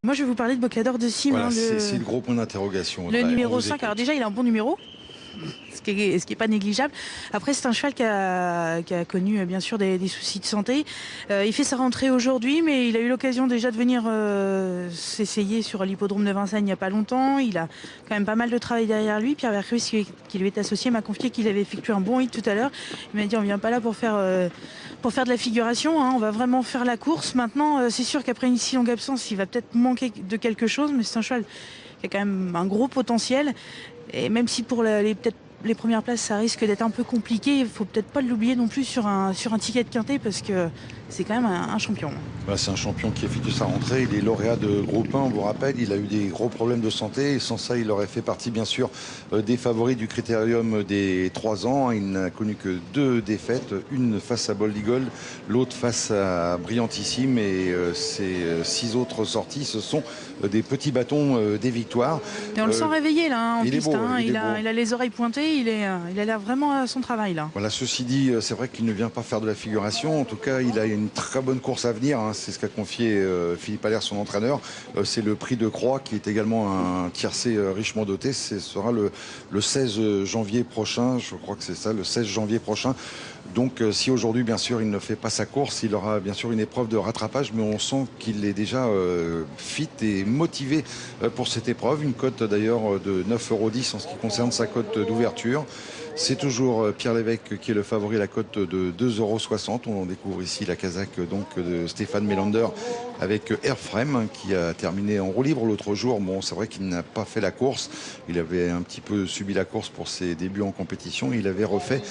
Moi, je vais vous parler de Bocador de Cim. Voilà, c'est le gros point d'interrogation. Le numéro 5. Alors déjà, il a un bon numéro, ce qui est pas négligeable. Après, c'est un cheval qui a connu bien sûr des soucis de santé. Il fait sa rentrée aujourd'hui, mais il a eu l'occasion déjà de venir s'essayer sur l'hippodrome de Vincennes il n'y a pas longtemps. Il a quand même pas mal de travail derrière lui. Pierre Vercruz, qui lui est associé, m'a confié qu'il avait effectué un bon hit tout à l'heure. Il m'a dit on vient pas là pour faire de la figuration, hein. On va vraiment faire la course. Maintenant, c'est sûr qu'après une si longue absence, il va peut-être manquer de quelque chose, mais c'est un cheval qui a quand même un gros potentiel. Et même si pour peut-être les premières places, ça risque d'être un peu compliqué, il faut peut-être pas l'oublier non plus sur un ticket de quintet, parce que c'est quand même un champion. Bah, c'est un champion qui effectue sa rentrée. Il est lauréat de Groupe 1, on vous rappelle. Il a eu des gros problèmes de santé. Et sans ça, il aurait fait partie, bien sûr, des favoris du critérium des 3 ans. Il n'a connu que 2 défaites. Une face à Bold Eagle, l'autre face à Brillantissime. Et ces 6 autres sorties, ce sont des petits bâtons des victoires. Et on le sent réveillé là, en il piste. Est beau, il a les oreilles pointées. Il a l'air vraiment à son travail là. Voilà, ceci dit, c'est vrai qu'il ne vient pas faire de la figuration. En tout cas, il a une très bonne course à venir. Hein. C'est ce qu'a confié Philippe Allaire, son entraîneur. C'est le prix de Croix, qui est également un tiercé richement doté. Ce sera le 16 janvier prochain. Je crois que c'est ça, le 16 janvier prochain. Donc si aujourd'hui, bien sûr, il ne fait pas sa course, il aura bien sûr une épreuve de rattrapage, mais on sent qu'il est déjà fit et motivé pour cette épreuve. Une cote d'ailleurs de 9,10 € en ce qui concerne sa cote d'ouverture. C'est toujours Pierre Lévesque qui est le favori, la cote de 2,60 €. On découvre ici la casaque donc de Stéphane Melander avec Airframe qui a terminé en roue libre l'autre jour. Bon, c'est vrai qu'il n'a pas fait la course. Il avait un petit peu subi la course pour ses débuts en compétition. Il avait refait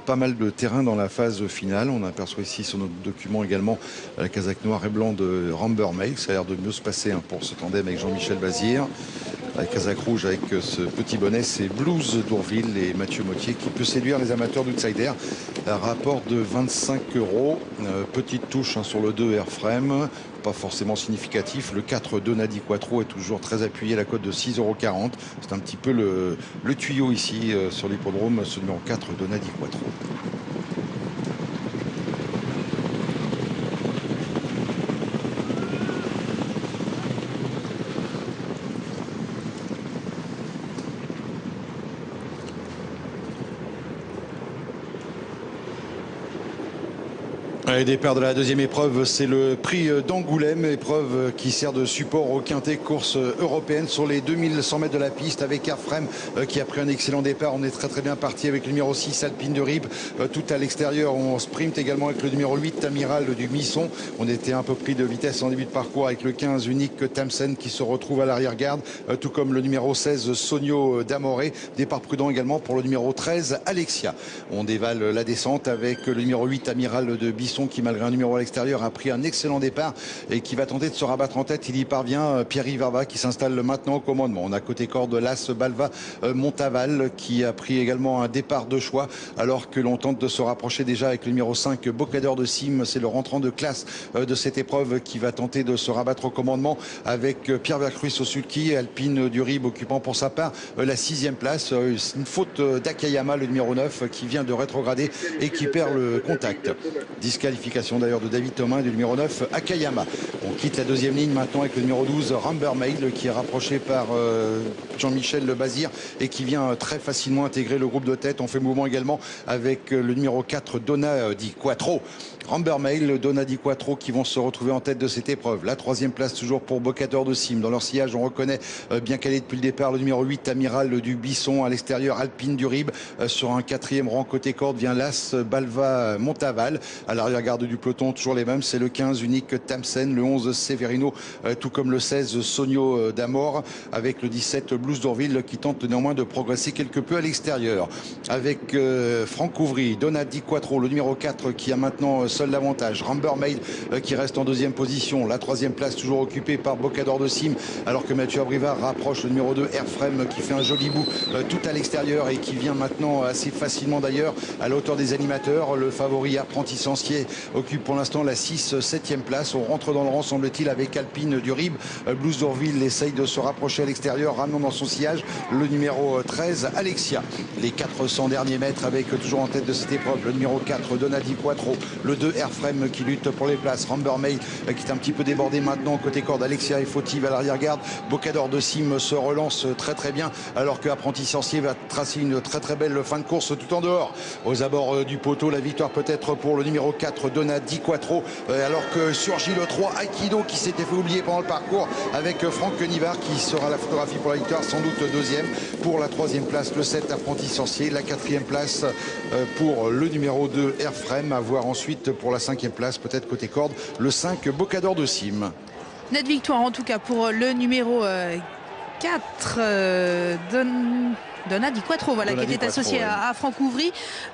pas mal de terrain dans la phase finale. On aperçoit ici sur notre document également la casaque noire et blanc de Rambermail. Ça a l'air de mieux se passer pour ce tandem avec Jean-Michel Bazir. La casaque rouge avec ce petit bonnet, c'est Blues d'Ourville et Mathieu Mottier qui peut séduire les amateurs d'outsider. Un rapport de 25 €. Petite touche sur le 2 Airframe, pas forcément significatif. Le 4 Donadi Quattro est toujours très appuyé, la cote de 6,40 €. C'est un petit peu le tuyau ici sur l'hippodrome, ce numéro 4 Donadi Quattro. Les départs de la deuxième épreuve, c'est le prix d'Angoulême, épreuve qui sert de support au quintet course européenne sur les 2100 mètres de la piste avec Airframe qui a pris un excellent départ. On est très bien parti avec le numéro 6 Alpine de Rib tout à l'extérieur. On sprint également avec le numéro 8 Amiral du Misson. On était un peu pris de vitesse en début de parcours avec le 15 Unique Tamsen qui se retrouve à l'arrière-garde, tout comme le numéro 16 Sonio d'Amoré. Départ prudent également pour le numéro 13 Alexia. On dévale la descente avec le numéro 8 Amiral de Bisson qui, malgré un numéro à l'extérieur, a pris un excellent départ et qui va tenter de se rabattre en tête. Il y parvient. Pierre-Yves Varva qui s'installe maintenant au commandement. On a côté corde l'As Balva Montaval qui a pris également un départ de choix alors que l'on tente de se rapprocher déjà avec le numéro 5 Bocador de Cim. C'est le rentrant de classe de cette épreuve qui va tenter de se rabattre au commandement avec Pierre Vercruz au sulky, Alpine du Rib occupant pour sa part la 6e place. Une faute d'Akayama, le numéro 9, qui vient de rétrograder et qui perd le contact. Disqualification d'ailleurs de David Thomas et du numéro 9 Akayama. On quitte la deuxième ligne maintenant avec le numéro 12 Rambermail qui est rapproché par Jean-Michel Bazir et qui vient très facilement intégrer le groupe de tête. On fait mouvement également avec le numéro 4 Donadi Quattro. Rambermail, Donadi Quattro qui vont se retrouver en tête de cette épreuve. La 3e place toujours pour Bocador de Cim. Dans leur sillage, on reconnaît bien calé depuis le départ le numéro 8 Amiral du Bisson. À l'extérieur, Alpine du Rib. Sur un 4e rang côté corde vient l'As Balva Montaval. À l'arrière-garde du peloton, toujours les mêmes. C'est le 15 Unique Tamsen, le 11 Severino, tout comme le 16 Sonio d'Amor, avec le 17 Blues d'Orville qui tente néanmoins de progresser quelque peu à l'extérieur. Avec Franck Ouvry, Donadi Quattro, le numéro 4 qui a maintenant seul l'avantage. Rambermail qui reste en 2e position. La 3e place toujours occupée par Bocador de Cim, alors que Mathieu Abrivard rapproche le numéro 2 Airframe qui fait un joli bout tout à l'extérieur et qui vient maintenant assez facilement d'ailleurs à la hauteur des animateurs. Le favori Apprenti Sancier occupe pour l'instant la 7e place. On rentre dans le rang, semble-t-il, avec Alpine du Rib. Blues d'Orville essaye de se rapprocher à l'extérieur, ramenant dans son sillage le numéro 13 Alexia. Les 400 derniers mètres avec toujours en tête de cette épreuve le numéro 4 Donadi Quattro, le 2 Airframe qui lutte pour les places. Rambermeil qui est un petit peu débordé maintenant côté corde. Alexia et Fautive à l'arrière-garde. Bocador de Sim se relance très bien alors que Apprenti Sorcier va tracer une très belle fin de course tout en dehors. Aux abords du poteau, la victoire peut-être pour le numéro 4 Donna Di Quattro alors que surgit le 3 Aikido qui s'était fait oublier pendant le parcours avec Franck Nivard qui sera la photographie pour la victoire, sans doute deuxième. Pour la 3e place, le 7 Apprenti Sorcier. La 4e place pour le numéro 2 Airframe. À voir ensuite pour la 5e place, peut-être côté corde, le 5 Bocador de Sim. Nette victoire en tout cas pour le numéro 4 Donna Di Quattro, voilà, qui était associé à Franck Ouvry.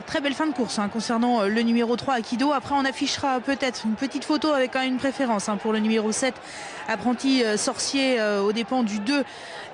Très belle fin de course concernant le numéro 3 Aikido. Après on affichera peut-être une petite photo avec quand même une préférence pour le numéro 7 Apprenti Sorcier aux dépens du 2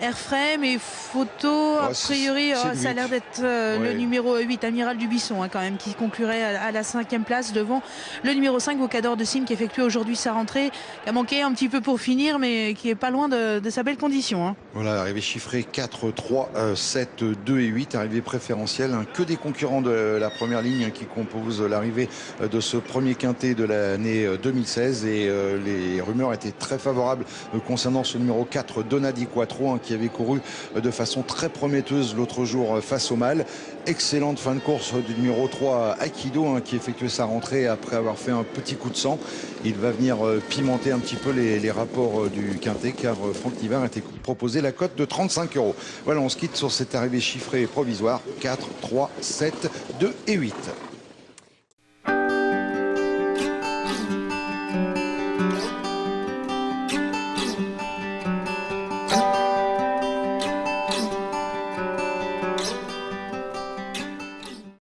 Airframe. Et photo a priori ça a l'air d'être le numéro 8 Amiral du Bisson quand même, qui conclurait à la 5e place devant le numéro 5 Bocador de Sim, qui effectue aujourd'hui sa rentrée, qui a manqué un petit peu pour finir mais qui est pas loin de sa belle condition. Voilà, arrivée chiffrée 4, 3, 7, 2 et 8, arrivée préférentielle. Que des concurrents de la première ligne qui composent l'arrivée de ce premier quintet de l'année 2016. Et les rumeurs étaient très favorables concernant ce numéro 4, Donna Di Quattro, qui avait couru de façon très prometteuse l'autre jour face au mal. Excellente fin de course du numéro 3 Aikido, qui effectuait sa rentrée après avoir fait un petit coup de sang. Il va venir pimenter un petit peu les rapports du quintet, car Franck Nivard était proposé la cote de 35 €. Voilà, on se quitte sur cette arrivée chiffrée provisoire 4, 3, 7, 2 et 8.